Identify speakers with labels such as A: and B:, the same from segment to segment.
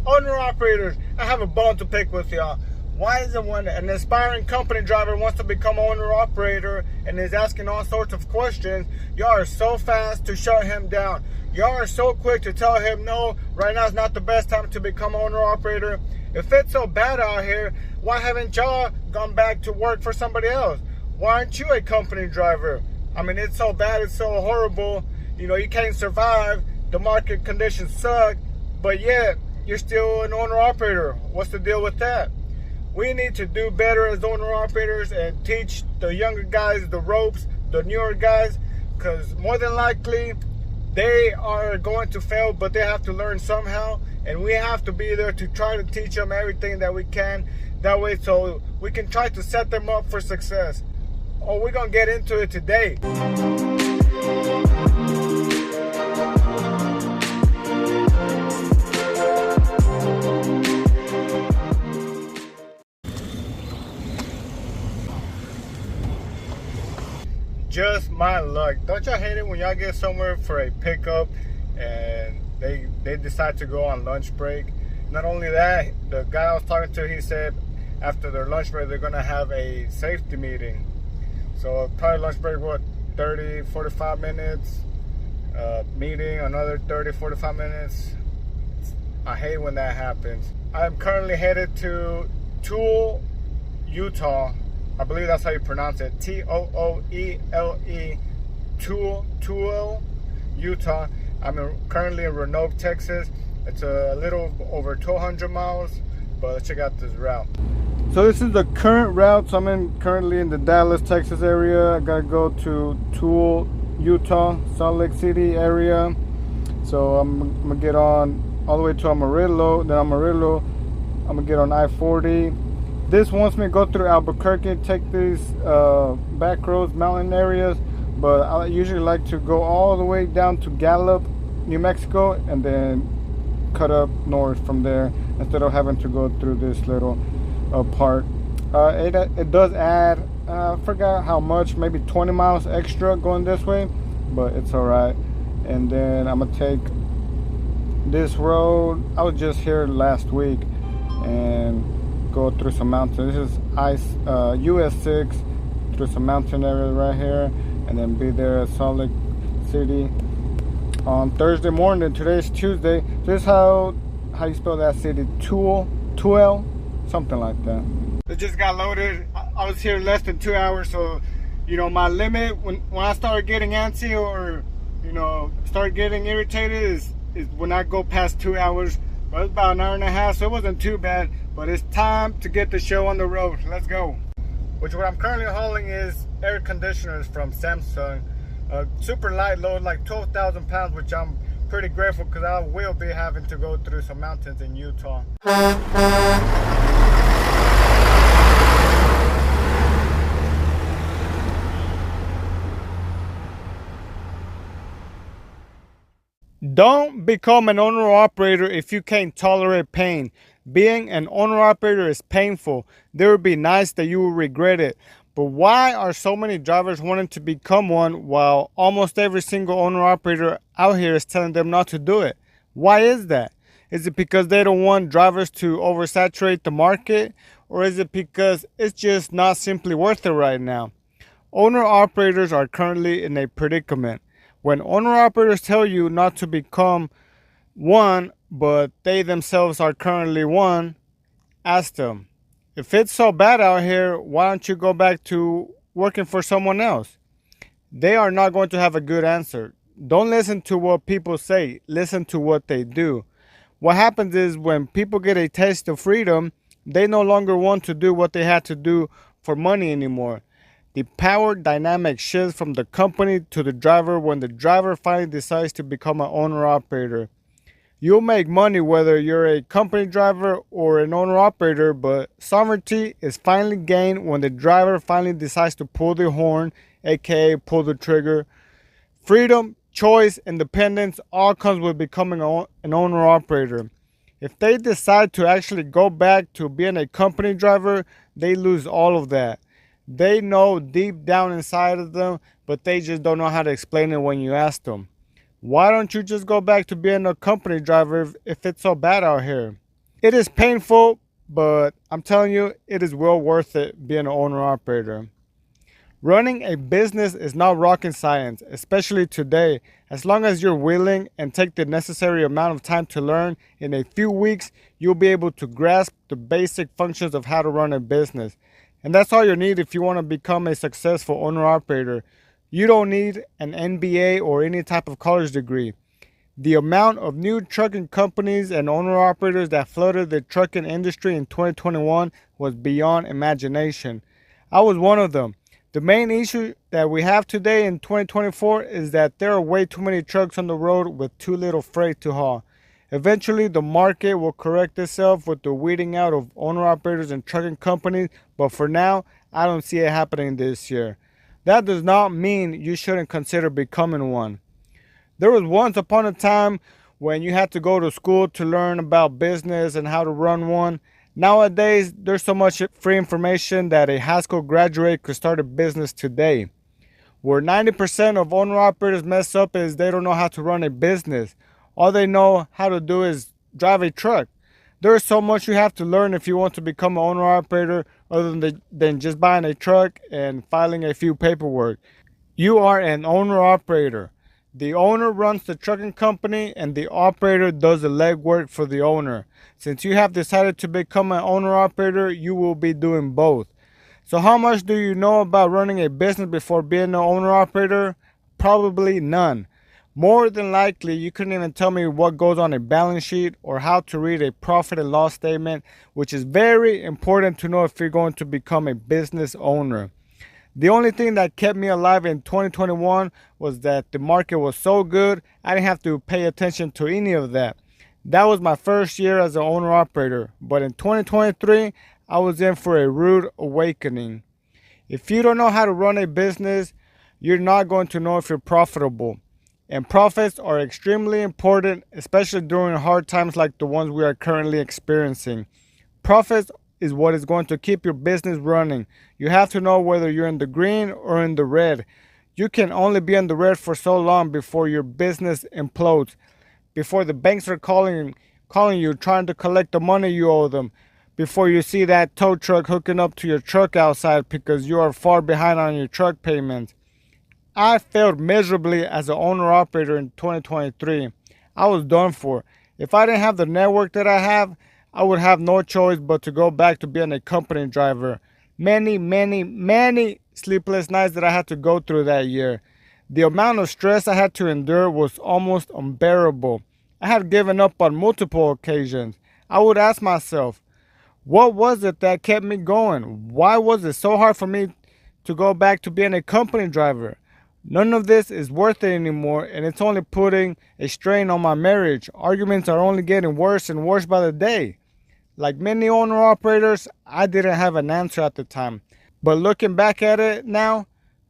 A: Owner-operators, I have a bone to pick with y'all. Why is it when an aspiring company driver wants to become an owner-operator and is asking all sorts of questions, y'all are so fast to shut him down? Y'all are so quick to tell him, no, right now is not the best time to become an owner-operator. If it's so bad out here, why haven't y'all gone back to work for somebody else? Why aren't you a company driver? I mean, it's so bad, it's so horrible. You know, you can't survive. The market conditions suck, but yet you're still an owner-operator. What's the deal with that? We need to do better as owner-operators and teach the younger guys the ropes, the newer guys, because more than likely they are going to fail, but they have to learn somehow, and we have to be there to try to teach them everything that we can. That way, so we can try to set them up for success. Oh, we're gonna get into it today. Just my luck. Don't y'all hate it when y'all get somewhere for a pickup and they decide to go on lunch break? Not only that, the guy I was talking to, he said after their lunch break they're gonna have a safety meeting. So probably lunch break, what, 30, 45 minutes, meeting another 30, 45 minutes. I hate when that happens. I'm currently headed to Toole, Utah. I believe that's how you pronounce it. T-O-O-E-L-E, Toole, Utah. I'm currently in Roanoke, Texas. It's a little over 1,200 miles, but let's check out this route. So this is the current route. So I'm currently in the Dallas, Texas area. I gotta go to Toole, Utah, Salt Lake City area. So I'm gonna get on all the way to Amarillo. Then Amarillo, I'm gonna get on I-40. This wants me to go through Albuquerque, take these back roads, mountain areas, but I usually like to go all the way down to Gallup, New Mexico, and then cut up north from there instead of having to go through this little part. It does add, I forgot how much, maybe 20 miles extra going this way, but it's all right. And then I'm gonna take this road. I was just here last week and go through some mountains. This is US 6 through some mountain areas right here, and then be there at Salt Lake City on Thursday morning. Today's Tuesday. This is how you spell that city. Toole, something like that. It just got loaded. I was here less than 2 hours, so you know my limit when I started getting antsy or start getting irritated is when I go past 2 hours. But it's about an hour and a half, so it wasn't too bad. But it's time to get the show on the road. Let's go. What I'm currently hauling is air conditioners from Samsung. Super light load, like 12,000 pounds, which I'm pretty grateful because I will be having to go through some mountains in Utah. Don't become an owner-operator if you can't tolerate pain. Being an owner-operator is painful. It would be nice that you will regret it. But why are so many drivers wanting to become one while almost every single owner-operator out here is telling them not to do it? Why is that? Is it because they don't want drivers to oversaturate the market? Or is it because it's just not simply worth it right now? Owner-operators are currently in a predicament. When owner-operators tell you not to become one, but they themselves are currently one, ask them, if it's so bad out here, why don't you go back to working for someone else? They are not going to have a good answer. Don't listen to what people say. Listen to what they do. What happens is when people get a taste of freedom, they no longer want to do what they had to do for money anymore. The power dynamic shifts from the company to the driver when the driver finally decides to become an owner-operator. You'll make money whether you're a company driver or an owner-operator, but sovereignty is finally gained when the driver finally decides to pull the horn, aka pull the trigger. Freedom, choice, independence all comes with becoming an owner-operator. If they decide to actually go back to being a company driver, they lose all of that. They know deep down inside of them, but they just don't know how to explain it when you ask them. Why don't you just go back to being a company driver if it's so bad out here? It is painful, but I'm telling you, it is well worth it being an owner operator. Running a business is not rocket science, especially today. As long as you're willing and take the necessary amount of time to learn, in a few weeks, you'll be able to grasp the basic functions of how to run a business. And that's all you need if you want to become a successful owner operator. You don't need an MBA or any type of college degree. The amount of new trucking companies and owner operators that flooded the trucking industry in 2021 was beyond imagination. I was one of them. The main issue that we have today in 2024 is that there are way too many trucks on the road with too little freight to haul. Eventually, the market will correct itself with the weeding out of owner operators and trucking companies, but for now, I don't see it happening this year. That does not mean you shouldn't consider becoming one. There was once upon a time when you had to go to school to learn about business and how to run one. Nowadays, there's so much free information that a high school graduate could start a business today. Where 90% of owner operators mess up is they don't know how to run a business. All they know how to do is drive a truck. There is so much you have to learn if you want to become an owner operator other than just buying a truck and filing a few paperwork. You are an owner operator. The owner runs the trucking company and the operator does the legwork for the owner. Since you have decided to become an owner operator, you will be doing both. So how much do you know about running a business before being an owner operator? Probably none. More than likely, you couldn't even tell me what goes on a balance sheet or how to read a profit and loss statement, which is very important to know if you're going to become a business owner. The only thing that kept me alive in 2021 was that the market was so good, I didn't have to pay attention to any of that. That was my first year as an owner operator, but in 2023, I was in for a rude awakening. If you don't know how to run a business, you're not going to know if you're profitable. And profits are extremely important, especially during hard times like the ones we are currently experiencing. Profits is what is going to keep your business running. You have to know whether you're in the green or in the red. You can only be in the red for so long before your business implodes, before the banks are calling you, trying to collect the money you owe them, before you see that tow truck hooking up to your truck outside because you are far behind on your truck payments. I failed miserably as an owner operator in 2023. I was done for. If I didn't have the network that I have, I would have no choice but to go back to being a company driver. Many sleepless nights that I had to go through that year. The amount of stress I had to endure was almost unbearable. I had given up on multiple occasions. I would ask myself, what was it that kept me going? Why was it so hard for me to go back to being a company driver? None of this is worth it anymore, and it's only putting a strain on my marriage. Arguments are only getting worse and worse by the day. Like many owner operators, I didn't have an answer at the time. But looking back at it now,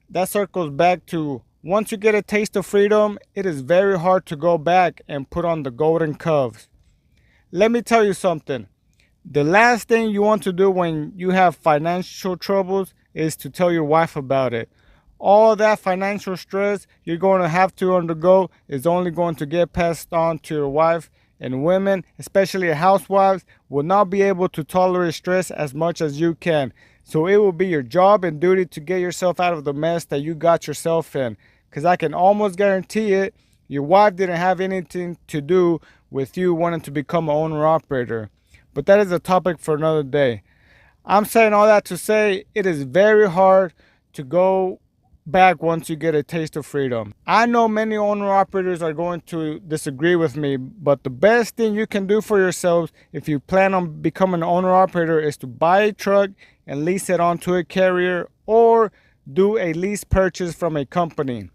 A: that circles back to once you get a taste of freedom, it is very hard to go back and put on the golden cuffs. Let me tell you something. The last thing you want to do when you have financial troubles is to tell your wife about it. All that financial stress you're going to have to undergo is only going to get passed on to your wife, and women, especially housewives, will not be able to tolerate stress as much as you can. So it will be your job and duty to get yourself out of the mess that you got yourself in. Because I can almost guarantee it, your wife didn't have anything to do with you wanting to become an owner operator. But that is a topic for another day. I'm saying all that to say it is very hard to go back once you get a taste of freedom. I know many owner operators are going to disagree with me, but the best thing you can do for yourselves if you plan on becoming an owner operator is to buy a truck and lease it onto a carrier or do a lease purchase from a company.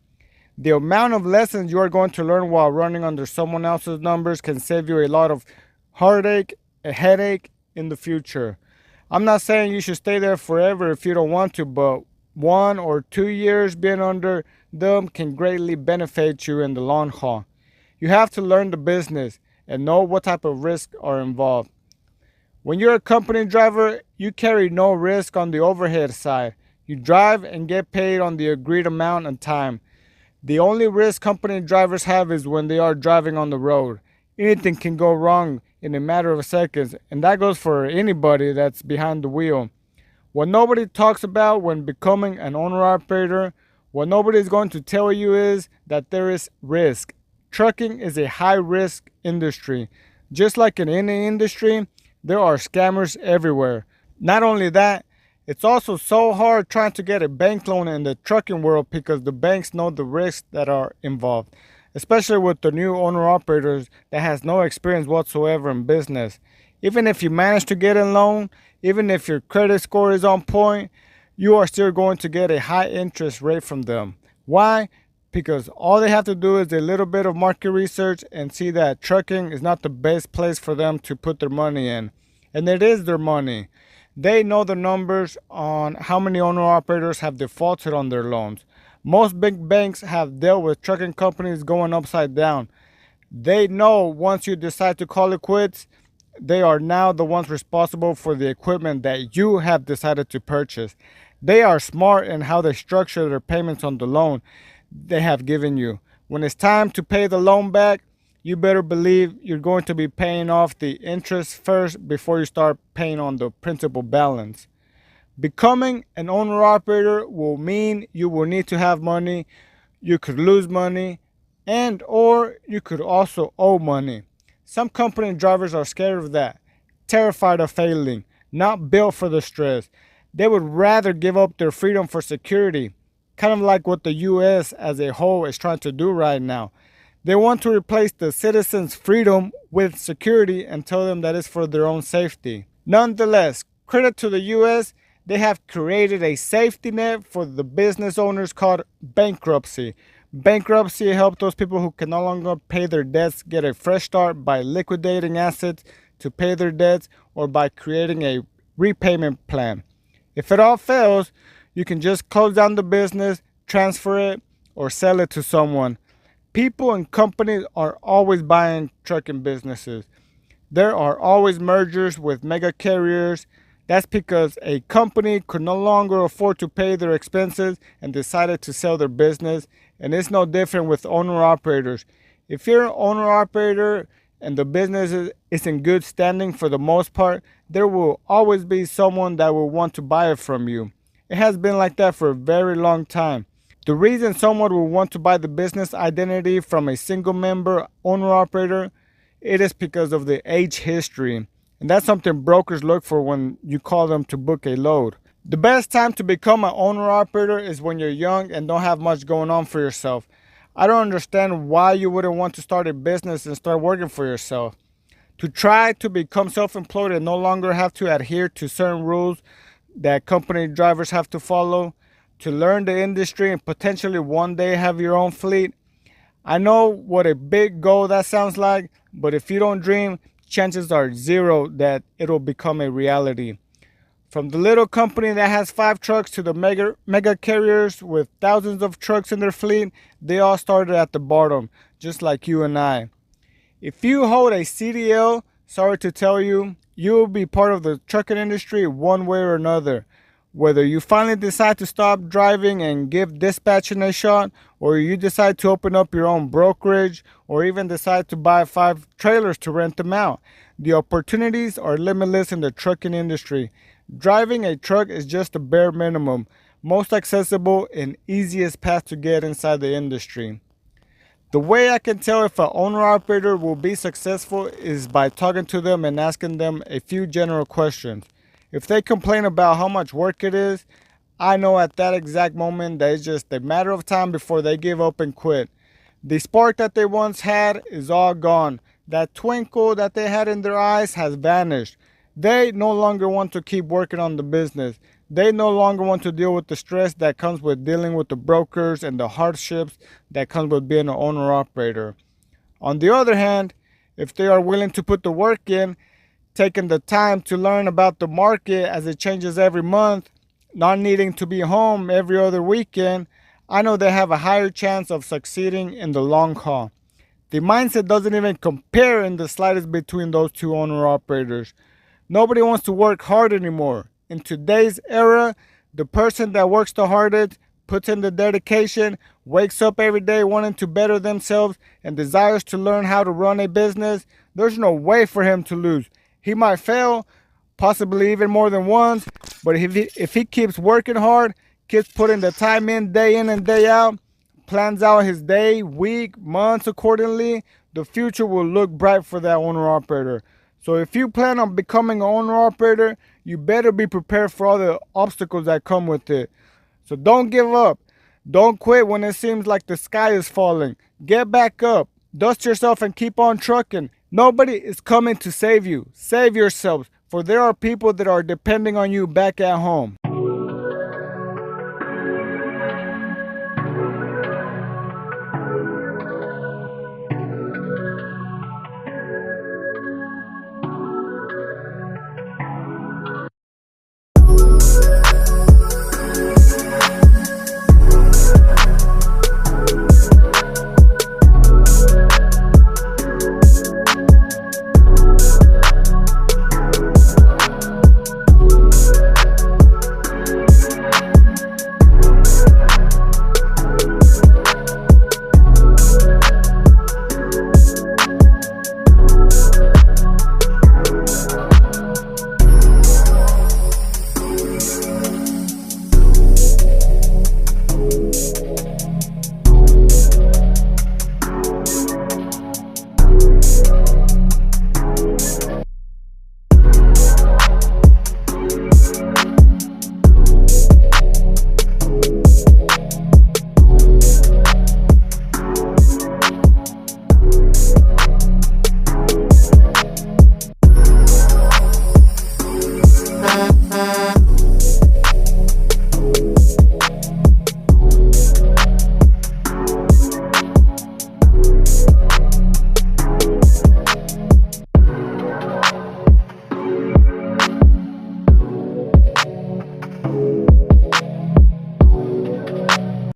A: The amount of lessons you are going to learn while running under someone else's numbers can save you a lot of heartache, a headache in the future. I'm not saying you should stay there forever if you don't want to, but 1 or 2 years being under them can greatly benefit you in the long haul. You have to learn the business and know what type of risks are involved. When you're a company driver, you carry no risk on the overhead side. You drive and get paid on the agreed amount and time. The only risk company drivers have is when they are driving on the road. Anything can go wrong in a matter of seconds, and that goes for anybody that's behind the wheel. What nobody talks about when becoming an owner operator, what nobody is going to tell you is that there is risk. Trucking is a high risk industry. Just like in any industry, there are scammers everywhere. Not only that, it's also so hard trying to get a bank loan in the trucking world because the banks know the risks that are involved, especially with the new owner operators that has no experience whatsoever in business. Even if you manage to get a loan, even if your credit score is on point, you are still going to get a high interest rate from them. Why? Because all they have to do is a little bit of market research and see that trucking is not the best place for them to put their money in. And it is their money. They know the numbers on how many owner operators have defaulted on their loans. Most big banks have dealt with trucking companies going upside down. They know once you decide to call it quits, they are now the ones responsible for the equipment that you have decided to purchase. They are smart in how they structure their payments on the loan they have given you. When it's time to pay the loan back, you better believe you're going to be paying off the interest first before you start paying on the principal balance. Becoming an owner operator will mean you will need to have money, you could lose money, and or you could also owe money. Some company drivers are scared of that, terrified of failing, not built for the stress. They would rather give up their freedom for security, kind of like what the US as a whole is trying to do right now. They want to replace the citizens' freedom with security and tell them that it's for their own safety. Nonetheless, credit to the US, they have created a safety net for the business owners called bankruptcy. Bankruptcy helps those people who can no longer pay their debts get a fresh start by liquidating assets to pay their debts or by creating a repayment plan. If it all fails, you can just close down the business, transfer it, or sell it to someone. People and companies are always buying trucking businesses. There are always mergers with mega carriers. That's because a company could no longer afford to pay their expenses and decided to sell their business. And it's no different with owner operators. If you're an owner operator and the business is in good standing for the most part, there will always be someone that will want to buy it from you. It has been like that for a very long time. The reason someone will want to buy the business identity from a single member owner operator, it is because of the age history. And that's something brokers look for when you call them to book a load. The best time to become an owner operator is when you're young and don't have much going on for yourself. I don't understand why you wouldn't want to start a business and start working for yourself. To try to become self-employed and no longer have to adhere to certain rules that company drivers have to follow, to learn the industry and potentially one day have your own fleet. I know what a big goal that sounds like, but if you don't dream, chances are zero that it'll become a reality. From the little company that has 5 trucks to the mega carriers with thousands of trucks in their fleet, they all started at the bottom, just like you and I. If you hold a CDL, sorry to tell you, you will be part of the trucking industry one way or another. Whether you finally decide to stop driving and give dispatching a shot, or you decide to open up your own brokerage, or even decide to buy 5 trailers to rent them out, the opportunities are limitless in the trucking industry. Driving a truck is just the bare minimum, most accessible and easiest path to get inside the industry. The way I can tell if an owner-operator will be successful is by talking to them and asking them a few general questions. If they complain about how much work it is, I know at that exact moment that it's just a matter of time before they give up and quit. The spark that they once had is all gone. That twinkle that they had in their eyes has vanished. They no longer want to keep working on the business. They no longer want to deal with the stress that comes with dealing with the brokers and the hardships that comes with being an owner-operator. On the other hand, if they are willing to put the work in, taking the time to learn about the market as it changes every month, not needing to be home every other weekend, I know they have a higher chance of succeeding in the long haul. The mindset doesn't even compare in the slightest between those two owner-operators. Nobody wants to work hard anymore. In today's era, the person that works the hardest puts in the dedication, wakes up every day wanting to better themselves, and desires to learn how to run a business, there's no way for him to lose. He might fail, possibly even more than once, but if he keeps working hard, keeps putting the time in and day out, plans out his day, week, months accordingly, the future will look bright for that owner-operator. So if you plan on becoming an owner-operator, you better be prepared for all the obstacles that come with it. So don't give up. Don't quit when it seems like the sky is falling. Get back up, dust yourself, and keep on trucking. Nobody is coming to save you. Save yourselves, for there are people that are depending on you back at home.